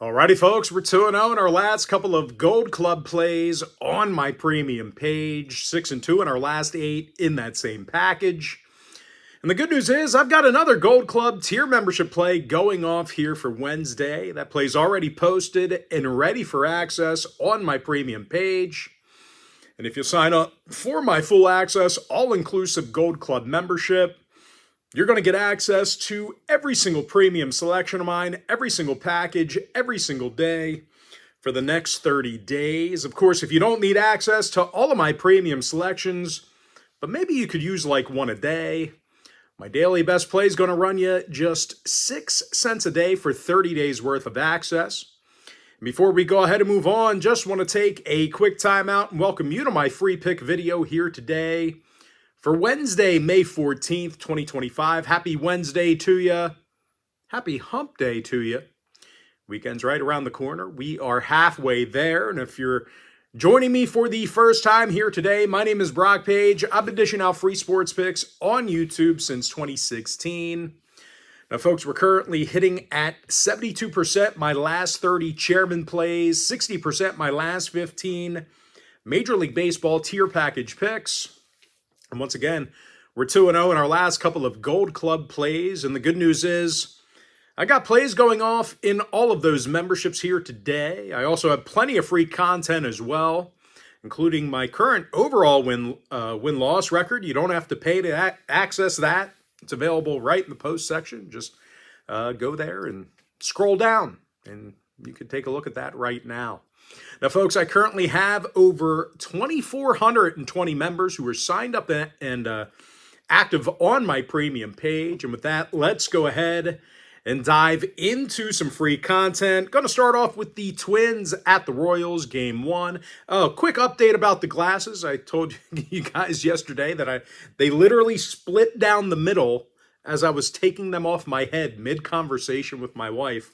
Alrighty, folks, we're 2-0 in our last couple of Gold Club plays on my premium page. 6-2 in our last 8 in that same package. And the good news is I've got another Gold Club tier membership play going off here for Wednesday. That play's already posted and ready for access on my premium page. And if you sign up for my full access, all-inclusive Gold Club membership, you're going to get access to every single premium selection of mine, every single package, every single day for the next 30 days. Of course, if you don't need access to all of my premium selections, but maybe you could use like one a day, my daily best play is going to run you just 6 cents a day for 30 days worth of access. Before we go ahead and move on, just want to take a quick time out and welcome you to my free pick video here today. For Wednesday, May 14th, 2025, happy Wednesday to you. Happy hump day to you. Weekend's right around the corner. We are halfway there. And if you're joining me for the first time here today, my name is Brock Page. I've been dishing out free sports picks on YouTube since 2016. Now, folks, we're currently hitting at 72% my last 30 chairman plays, 60% my last 15 Major League Baseball tier package picks. And once again, we're 2-0 in our last couple of Gold Club plays. And the good news is I got plays going off in all of those memberships here today. I also have plenty of free content as well, including my current overall win-loss record. You don't have to pay to access that. It's available right in the post section. Just go there and scroll down, and you can take a look at that right now. Now, folks, I currently have over 2,420 members who are signed up and active on my premium page. And with that, let's go ahead and dive into some free content. Going to start off with the Twins at the Royals, Game 1. Quick update about the glasses. I told you guys yesterday that they literally split down the middle as I was taking them off my head mid-conversation with my wife.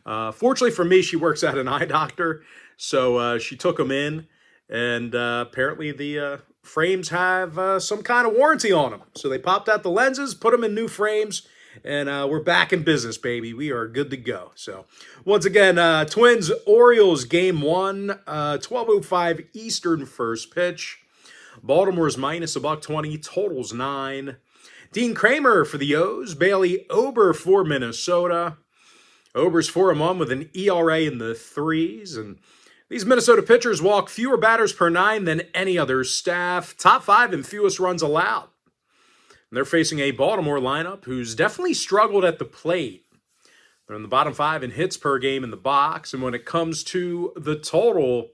Fortunately for me, she works at an eye doctor. So she took them in, and apparently the frames have some kind of warranty on them. So they popped out the lenses, put them in new frames, and we're back in business, baby. We are good to go. So once again, Twins-Orioles Game 1, 12:05 Eastern first pitch. Baltimore's minus $1.20, totals 9. Dean Kramer for the O's, Bailey Ober for Minnesota. Ober's 4-1 with an ERA in the 3s, and these Minnesota pitchers walk fewer batters per 9 than any other staff. Top 5 in fewest runs allowed. And they're facing a Baltimore lineup who's definitely struggled at the plate. They're in the bottom 5 in hits per game in the box. And when it comes to the total,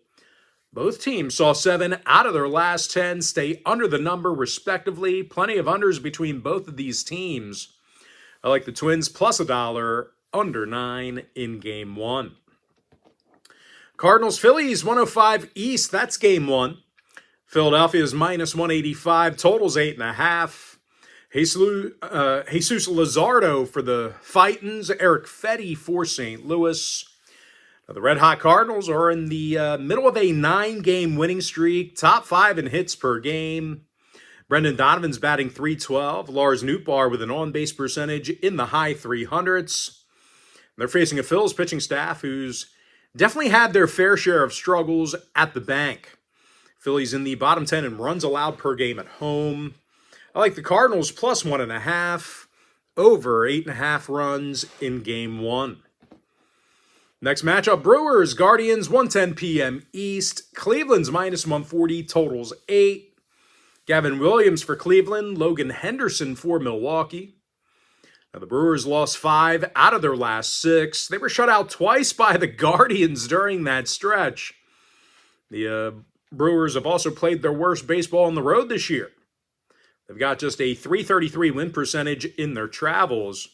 both teams saw 7 out of their last 10 stay under the number respectively. Plenty of unders between both of these teams. I like the Twins plus $1 under 9 in Game 1. Cardinals-Phillies, 105 East, that's Game 1. Philadelphia's minus 185, totals 8.5. Jesus Luzardo for the Titans, Eric Fetty for St. Louis. Now, the Red Hot Cardinals are in the middle of a 9-game winning streak, top 5 in hits per game. Brendan Donovan's batting .312. Lars Nootbaar with an on-base percentage in the high 300s. They're facing a Phil's pitching staff who's definitely had their fair share of struggles at the bank. Phillies in the bottom 10 in runs allowed per game at home. I like the Cardinals plus 1.5, over 8.5 runs in Game 1. Next matchup, Brewers, Guardians, 1:10 p.m. East. Cleveland's minus 140, totals 8. Gavin Williams for Cleveland, Logan Henderson for Milwaukee. Now, the Brewers lost 5 out of their last 6. They were shut out twice by the Guardians during that stretch. The Brewers have also played their worst baseball on the road this year. They've got just a .333 win percentage in their travels.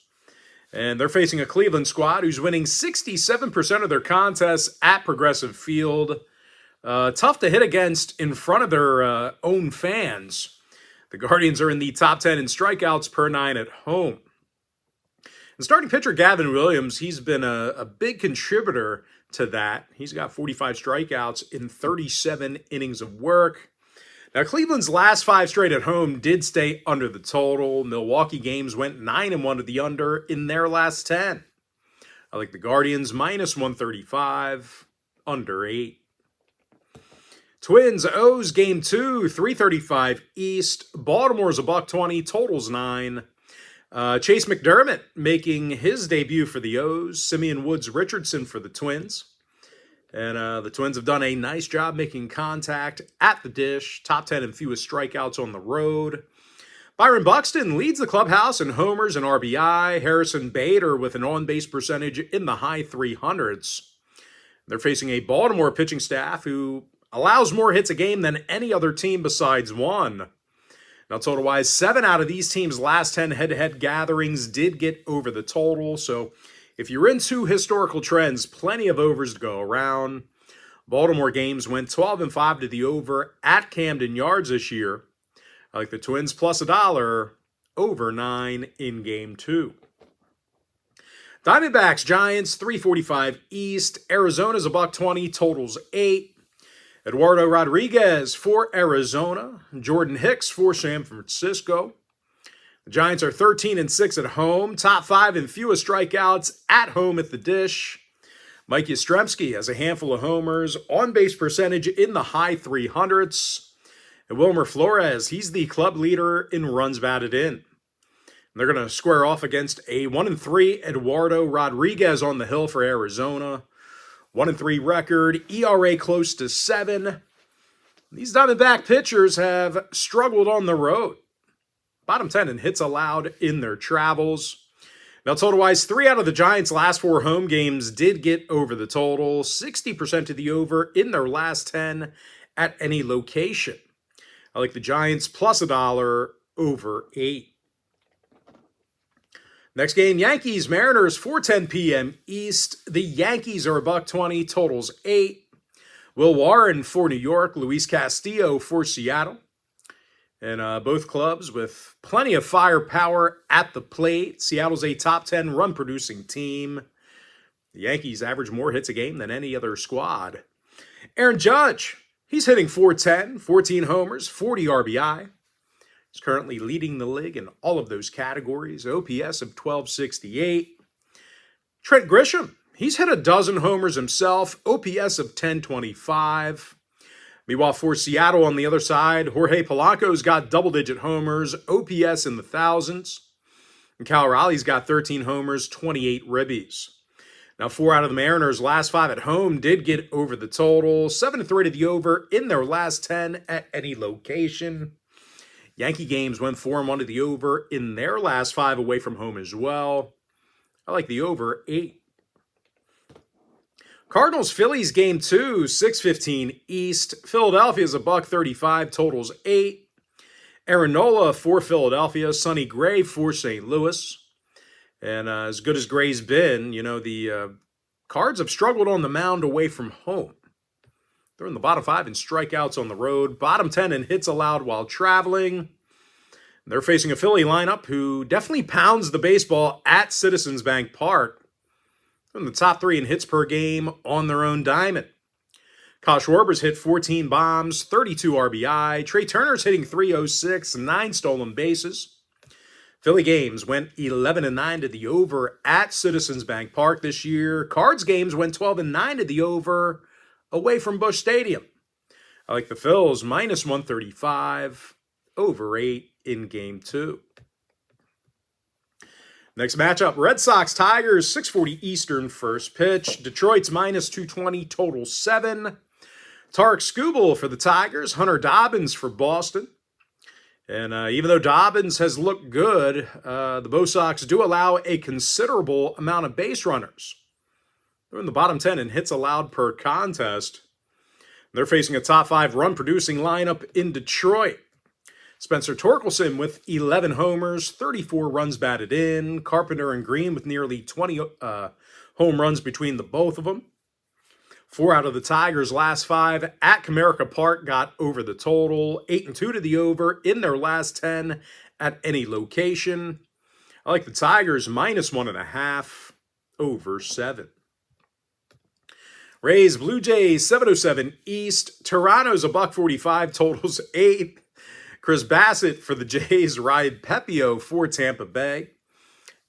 And they're facing a Cleveland squad who's winning 67% of their contests at Progressive Field. Tough to hit against in front of their own fans. The Guardians are in the top 10 in strikeouts per 9 at home. And starting pitcher Gavin Williams, he's been a big contributor to that. He's got 45 strikeouts in 37 innings of work. Now, Cleveland's last 5 straight at home did stay under the total. Milwaukee games went 9-1 to the under in their last 10. I like the Guardians minus 135, under 8. Twins, O's game 2, 335 East. Baltimore's a $1.20, totals 9. Chase McDermott making his debut for the O's. Simeon Woods Richardson for the Twins. And the Twins have done a nice job making contact at the dish. Top 10 and fewest strikeouts on the road. Byron Buxton leads the clubhouse in homers and RBI. Harrison Bader with an on-base percentage in the high 300s. They're facing a Baltimore pitching staff who allows more hits a game than any other team besides one. Now, total-wise, 7 out of these teams' last 10 head-to-head gatherings did get over the total. So if you're into historical trends, plenty of overs to go around. Baltimore games went 12-5 to the over at Camden Yards this year. I like the Twins plus $1, over 9 in game 2. Diamondbacks, Giants, 345 East. Arizona's a $1.20, totals 8. Eduardo Rodriguez for Arizona. Jordan Hicks for San Francisco. The Giants are 13-6 at home. Top 5 and fewest strikeouts at home at the dish. Mike Yastrzemski has a handful of homers. On-base percentage in the high 300s. And Wilmer Flores, he's the club leader in runs batted in. And they're going to square off against a 1-3 Eduardo Rodriguez on the hill for Arizona. 1-3 record, ERA close to 7. These Diamondback pitchers have struggled on the road. Bottom 10 in hits allowed in their travels. Now, total-wise, 3 out of the Giants' last 4 home games did get over the total. 60% to the over in their last 10 at any location. I like the Giants plus $1, over 8. Next game, Yankees, Mariners, 4:10 p.m. East. The Yankees are a $1.20, totals 8. Will Warren for New York, Luis Castillo for Seattle. And both clubs with plenty of firepower at the plate. Seattle's a top 10 run-producing team. The Yankees average more hits a game than any other squad. Aaron Judge, he's hitting .410, 14 homers, 40 RBI. He's currently leading the league in all of those categories. OPS of 1268. Trent Grisham, he's hit a dozen homers himself. OPS of 1025. Meanwhile, for Seattle on the other side, Jorge Polanco's got double-digit homers. OPS in the thousands. And Cal Raleigh's got 13 homers, 28 ribbies. Now, 4 out of the Mariners' last 5 at home did get over the total. 7-3 to the over in their last 10 at any location. Yankee games went 4-1 to the over in their last 5 away from home as well. I like the over 8. Cardinals, Phillies game 2, 6:15 East. Philadelphia's a $1.35, totals 8. Aaron Nola for Philadelphia. Sonny Gray for St. Louis. And as good as Gray's been, you know, the Cards have struggled on the mound away from home. They're in the bottom 5 in strikeouts on the road, bottom 10 in hits allowed while traveling. They're facing a Philly lineup who definitely pounds the baseball at Citizens Bank Park. They're in the top 3 in hits per game on their own diamond. Kyle Schwarber's hit 14 bombs, 32 RBI. Trey Turner's hitting .306, 9 stolen bases. Philly games went 11-9 to the over at Citizens Bank Park this year. Cards games went 12-9 to the over away from Busch Stadium. I like the Phils minus 135, over 8 in game 2. Next matchup, Red Sox Tigers, 6:40 Eastern first pitch. Detroit's minus 220, total 7. Tarek Skubal for the Tigers, Hunter Dobbins for Boston. And even though Dobbins has looked good, the Bo Sox do allow a considerable amount of base runners. They're in the bottom 10 in hits allowed per contest. They're facing a top 5 run-producing lineup in Detroit. Spencer Torkelson with 11 homers, 34 runs batted in. Carpenter and Green with nearly 20 home runs between the both of them. 4 out of the Tigers' last 5 at Comerica Park got over the total. 8-2 to the over in their last 10 at any location. I like the Tigers minus 1.5, over 7. Rays, Blue Jays, 7:07 East. Toronto's a $1.45, totals 8. Chris Bassett for the Jays, Ryan Pepio for Tampa Bay.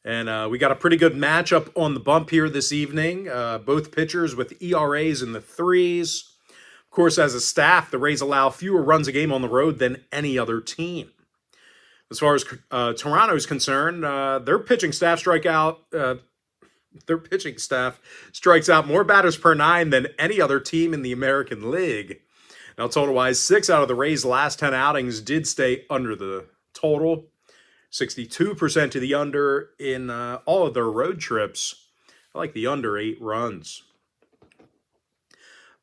And we got a pretty good matchup on the bump here this evening. Both pitchers with ERAs in the threes. Of course, as a staff, the Rays allow fewer runs a game on the road than any other team. As far as Toronto is concerned, their pitching staff strikes out more batters per nine than any other team in the American League. Now, total-wise, 6 out of the Rays' last 10 outings did stay under the total. 62% to the under in all of their road trips. I like the under 8 runs.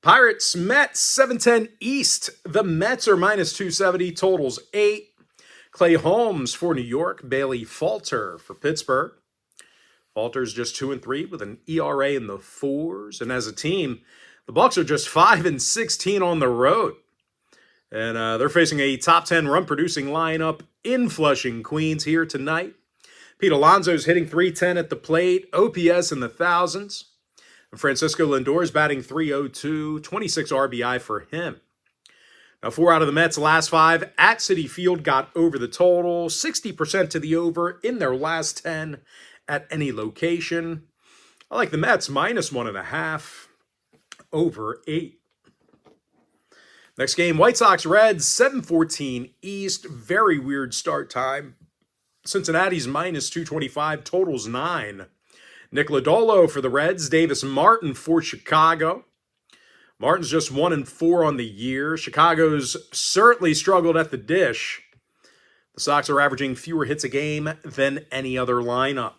Pirates, Mets, 710 East. The Mets are minus 270, totals 8. Clay Holmes for New York. Bailey Falter for Pittsburgh. Falter's just 2-3 with an ERA in the 4s. And as a team, the Bucks are just 5-16 on the road. And they're facing a top 10 run-producing lineup in Flushing, Queens here tonight. Pete Alonso's hitting .310 at the plate, OPS in the thousands. And Francisco Lindor's batting .302, 26 RBI for him. Now, 4 out of the Mets' last 5 at Citi Field got over the total, 60% to the over in their last 10 at any location. I like the Mets minus 1.5, over 8. Next game, White Sox Reds, 7:14 East. Very weird start time. Cincinnati's minus 225, totals 9. Nick Lodolo for the Reds, Davis Martin for Chicago. Martin's just 1-4 on the year. Chicago's certainly struggled at the dish. The Sox are averaging fewer hits a game than any other lineup.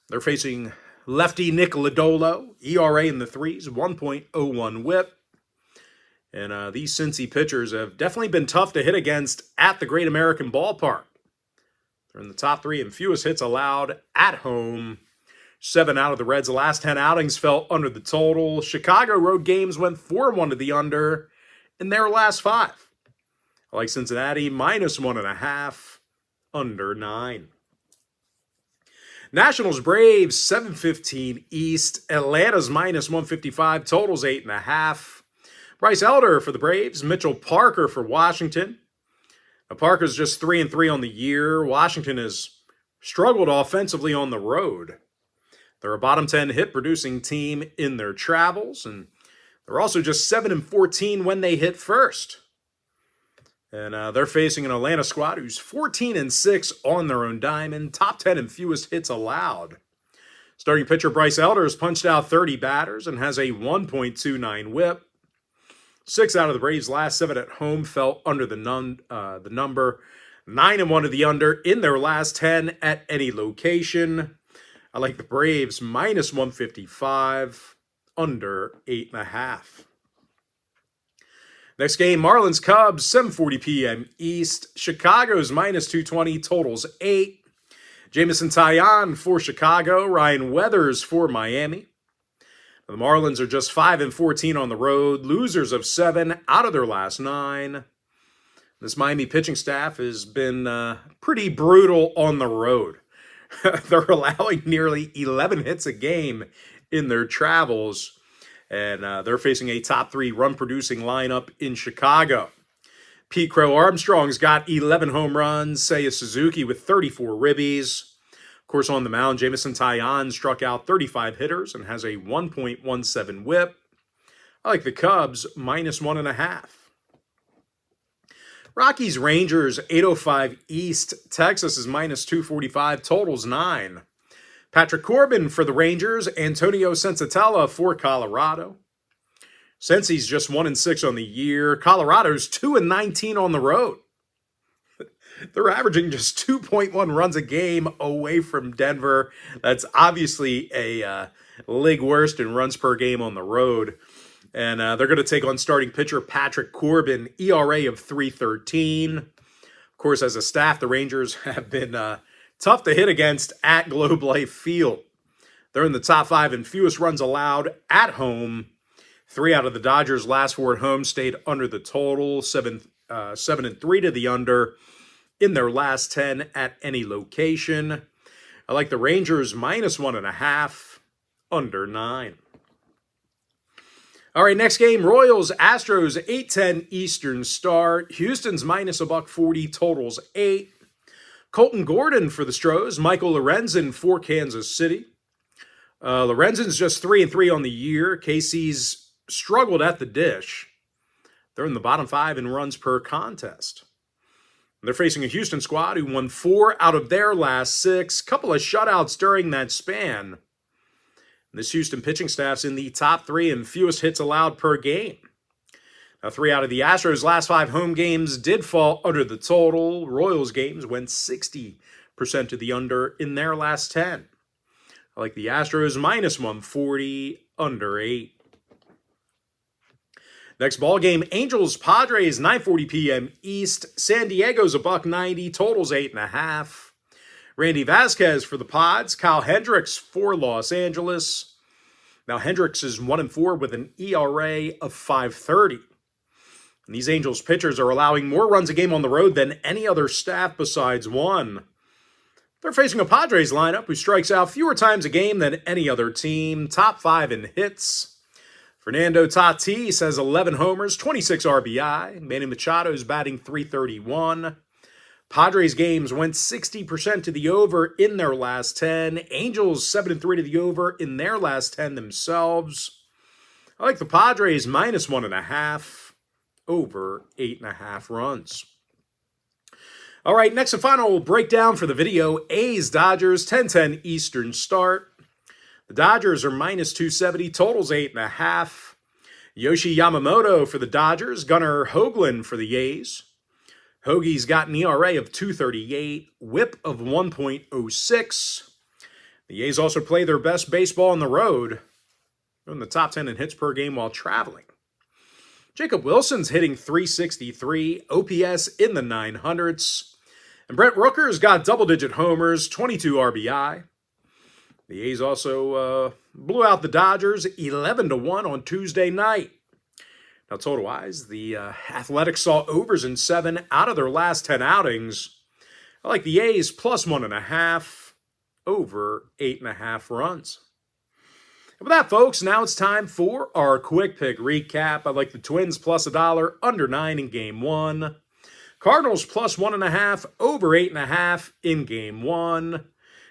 They're facing lefty Nick Lodolo, ERA in the 3s, 1.01 whip. And these Cincy pitchers have definitely been tough to hit against at the Great American Ballpark. They're in the top 3 in fewest hits allowed at home. 7 out of the Reds' last 10 outings fell under the total. Chicago road games went 4-1 to the under in their last 5. I like Cincinnati minus 1.5, under 9. Nationals Braves, 7:15 East. Atlanta's minus 155, totals 8.5. Bryce Elder for the Braves, Mitchell Parker for Washington. Now, Parker's just 3-3 on the year. Washington has struggled offensively on the road. They're a bottom 10 hit-producing team in their travels, and they're also just 7-14 when they hit first. And they're facing an Atlanta squad who's 14-6 on their own diamond, top 10 in fewest hits allowed. Starting pitcher Bryce Elder has punched out 30 batters and has a 1.29 whip. 6 out of the Braves' last 7 at home fell under the number. 9-1 to the under in their last 10 at any location. I like the Braves minus 155, under 8.5. Next game, Marlins Cubs, 7:40 p.m. East. Chicago's minus 220, totals 8. Jameson Taillon for Chicago. Ryan Weathers for Miami. The Marlins are just 5-14 on the road, losers of 7 out of their last 9. This Miami pitching staff has been pretty brutal on the road. They're allowing nearly 11 hits a game in their travels, and they're facing a top 3 run-producing lineup in Chicago. Pete Crow Armstrong's got 11 home runs, Seiya Suzuki with 34 ribbies. Of course, on the mound, Jameson Taillon struck out 35 hitters and has a 1.17 whip. I like the Cubs minus 1.5. Rockies Rangers, 8:05 East. Texas is minus 245, totals 9. Patrick Corbin for the Rangers. Antonio Senzatella for Colorado. Cincy's just 1-6 on the year. Colorado's 2-19 on the road. They're averaging just 2.1 runs a game away from Denver. That's obviously a league worst in runs per game on the road. And they're going to take on starting pitcher Patrick Corbin, ERA of 3.13. Of course, as a staff, the Rangers have been tough to hit against at Globe Life Field. They're in the top 5 in fewest runs allowed at home. 3 out of the Dodgers' last 4 at home stayed under the total. 7-3 to the under in their last 10 at any location. I like the Rangers minus 1.5, under 9. All right, next game, Royals, Astros, 8:10 Eastern start. Houston's minus $140, totals 8. Colton Gordon for the Stros. Michael Lorenzen for Kansas City. Lorenzen's just 3-3 on the year. KC's struggled at the dish. They're in the bottom 5 in runs per contest. They're facing a Houston squad who won 4 out of their last 6. Couple of shutouts during that span. This Houston pitching staff's in the top 3 in fewest hits allowed per game. Now, 3 out of the Astros' last 5 home games did fall under the total. Royals games went 60% to the under in their last 10. I like the Astros minus 140, under 8. Next ball game, Angels-Padres, 9:40 p.m. East. San Diego's $1.90, totals 8.5. Randy Vasquez for the Pods. Kyle Hendricks for Los Angeles. Now, Hendricks is 1-4 with an ERA of 5.30. And these Angels pitchers are allowing more runs a game on the road than any other staff besides one. They're facing a Padres lineup who strikes out fewer times a game than any other team. Top 5 in hits. Fernando Tatis has 11 homers, 26 RBI. Manny Machado's batting .331. Padres games went 60% to the over in their last 10. Angels 7-3 to the over in their last 10 themselves. I like the Padres minus 1.5, over 8.5 runs. All right, next and final breakdown for the video. A's-Dodgers, 10:10 Eastern start. The Dodgers are minus 270, totals 8.5. Yoshi Yamamoto for the Dodgers, Gunnar Hoagland for the A's. Hoagie's got an ERA of 2.38, whip of 1.06. The A's also play their best baseball on the road. They're in the top 10 in hits per game while traveling. Jacob Wilson's hitting .363, OPS in the 900s. And Brent Rooker's got double-digit homers, 22 RBI. The A's also blew out the Dodgers 11-1 on Tuesday night. Now, total-wise, the Athletics saw overs in 7 out of their last 10 outings. I like the A's plus 1.5, over 8.5 runs. And with that, folks, now it's time for our quick pick recap. I like the Twins plus $1, under 9 in Game 1. Cardinals plus 1.5, over 8.5 in Game 1.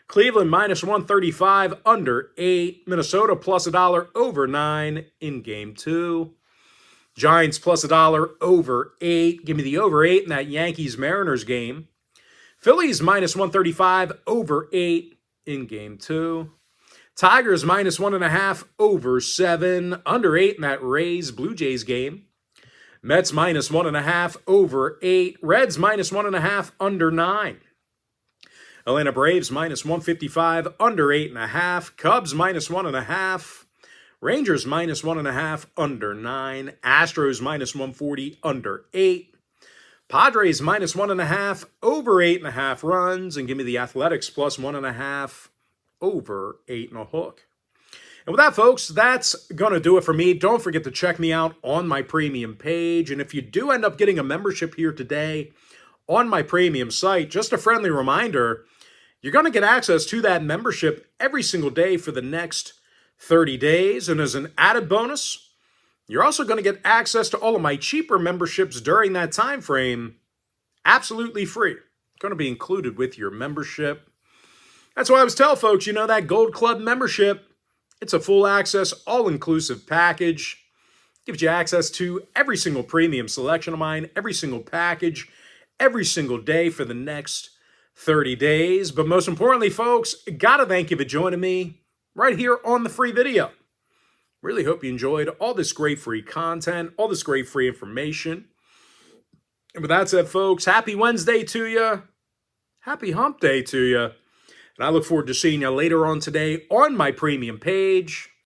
Cleveland minus 135, under 8. Minnesota plus $1, over 9 in Game 2. Giants plus $1, over 8. Give me the over 8 in that Yankees-Mariners game. Phillies minus 135, over 8 in Game 2. Tigers minus 1.5, over 7. Under 8 in that Rays-Blue Jays game. Mets minus 1.5, over 8. Reds minus 1.5, under 9. Atlanta Braves minus 155, under 8.5. Cubs minus 1.5. Rangers minus 1.5, under 9. Astros minus 140, under 8. Padres minus 1.5, over 8.5 runs. And give me the Athletics plus 1.5, over 8.5. And with that, folks, that's going to do it for me. Don't forget to check me out on my premium page. And if you do end up getting a membership here today on my premium site, just a friendly reminder, you're going to get access to that membership every single day for the next 30 days. And as an added bonus, you're also going to get access to all of my cheaper memberships during that time frame, absolutely free. Going to be included with your membership. That's why I always tell folks, that Gold Club membership, it's a full access, all-inclusive package. Gives you access to every single premium selection of mine, every single package, every single day for the next 30 days. But most importantly, folks, gotta thank you for joining me right here on the free video. Really hope you enjoyed all this great free content, all this great free information. And with that said, folks, happy Wednesday to you. Happy hump day to you. And I look forward to seeing you later on today on my premium page.